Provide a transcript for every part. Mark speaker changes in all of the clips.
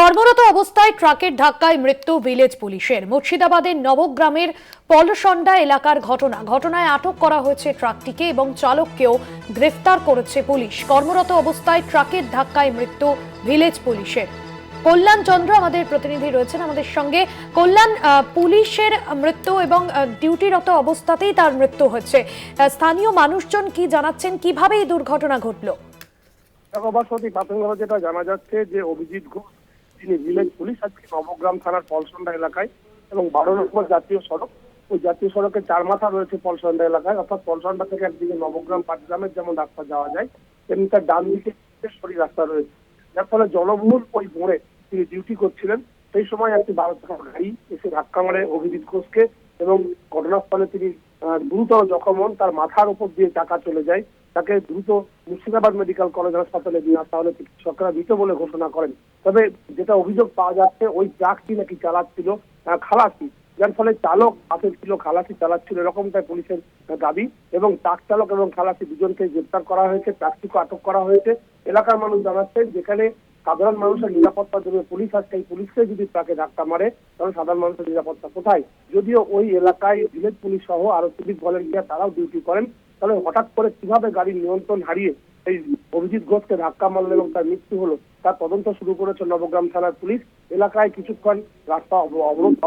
Speaker 1: কর্মরত অবস্থায় ট্রাকের ধাক্কায় মৃত্যু ভিলেজ পুলিশের। মুর্শিদাবাদের নবগ্রামের পলসন্ডা এলাকার ঘটনায় আটক করা হয়েছে ট্রাকটিকে এবং চালককেও গ্রেফতার করেছে পুলিশ। কর্মরত অবস্থায় ট্রাকের ধাক্কায় মৃত্যু ভিলেজ পুলিশের। কল্যাণ চন্দ্র আমাদের প্রতিনিধি রয়েছেন আমাদের সঙ্গে। কল্যাণ, পুলিশের মৃত্যু এবং ডিউটিরত অবস্থাতেই তার মৃত্যু হচ্ছে। স্থানীয় মানুষজন কি জানাচ্ছেন, কিভাবে এই দুর্ঘটনা ঘটলো?
Speaker 2: প্রাথমিকভাবে যেটা জানা যাচ্ছে যে অভিজিৎ ঘোষ তিনি ভিলেজ পুলিশ, আজকে নবগ্রাম থানার পলসন্ডা এলাকায় এবং 12 নম্বর জাতীয় সড়ক, ওই জাতীয় সড়কে চার মাথা রয়েছে পলসন্ডা এলাকায়, অর্থাৎ পলসন্ডা থেকে একদিকে নবগ্রাম পাটগ্রামের যেমন রাস্তা যাওয়া যায় তেমনি তার ডান দিকে সরি রাস্তা রয়েছে, যার ফলে জনবহুল ওই মোড়ে তিনি ডিউটি করছিলেন। সেই সময় একটি 12 চাকার গাড়ি এসে ধাক্কা মারে অভিজিৎ ঘোষকে এবং ঘটনাস্থলে তিনি গুরুতর জখম হন। তার মাথার উপর দিয়ে চাকা চলে যায়, তাকে দ্রুত মুর্শিদাবাদ মেডিকেল কলেজ হাসপাতালে নিয়ে আসা হলে চিকিৎসকরা মৃত বলে ঘোষণা করেন। তবে যেটা অভিযোগ পাওয়া যাচ্ছে, ওই ট্রাকটি নাকি চালাচ্ছিল খালাসি, যার ফলে চালক পাশে ছিল, খালাসি চালাচ্ছিল, এরকমটাই পুলিশের দাবি। এবং ট্রাক চালক এবং খালাসি দুজনকে গ্রেপ্তার করা হয়েছে, ট্রাকটিকে আটক করা হয়েছে। এলাকার মানুষ জানাচ্ছেন যেখানে সাধারণ মানুষের নিরাপত্তা দেবে পুলিশ, আজকে এই পুলিশকে যদি ট্রাকে ধাক্কা মারে তাহলে সাধারণ মানুষের নিরাপত্তা কোথায়? যদিও ওই এলাকায় ভিলেজ পুলিশ সহ আরো সিভিক ভলেন্টিয়ার তারাও ডিউটি করেন, তাহলে হঠাৎ করে কিভাবে গাড়ির নিয়ন্ত্রণ হারিয়ে এই অভিজিৎ ঘোষকে ধাক্কা মারল এবং তার মৃত্যু হলো, তার তদন্ত শুরু করেছে নবগ্রাম থানার পুলিশ। এলাকায় কিছুক্ষণ রাস্তা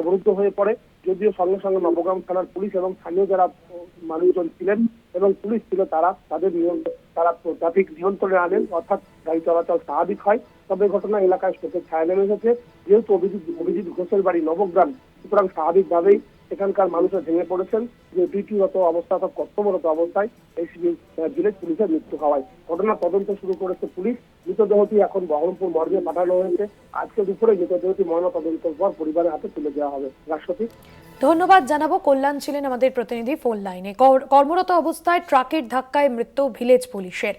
Speaker 2: অবরুদ্ধ হয়ে পড়ে, যদিও সঙ্গে সঙ্গে নবগ্রাম থানার পুলিশ এবং স্থানীয় যারা মানুষজন ছিলেন এবং পুলিশ ছিল তারা তারা ট্রাফিক নিয়ন্ত্রণে আনেন, অর্থাৎ গাড়ি চলাচল স্বাভাবিক হয়। তবে ঘটনা এলাকায় শোকের ছায়া নেমে এসেছে। যেহেতু অভিজিৎ ঘোষের বাড়ি নবগ্রাম, সুতরাং স্বাভাবিকভাবেই সেখানকার মানুষরা ভেঙে পড়েছেন যে ডিউটিরত অবস্থা অর্থাৎ কর্তব্যরত অবস্থায় এই ভিলেজ পুলিশের মৃত্যু হওয়ায়। ঘটনা তদন্ত শুরু করেছে পুলিশ। মৃতদেহটি এখন বহরমপুর মর্গে পাঠানো হয়েছে। আজকে দুপুরে মৃতদেহটি ময়না তদন্তের পর পরিবারের হাতে তুলে দেওয়া হবে। রাষ্ট্রপতি,
Speaker 1: ধন্যবাদ জানাবো। কল্যাণ ছিলেন আমাদের প্রতিনিধি ফোন লাইনে। কর্মরত অবস্থায় ট্রাকের ধাক্কায় মৃত্যু ভিলেজ পুলিশের।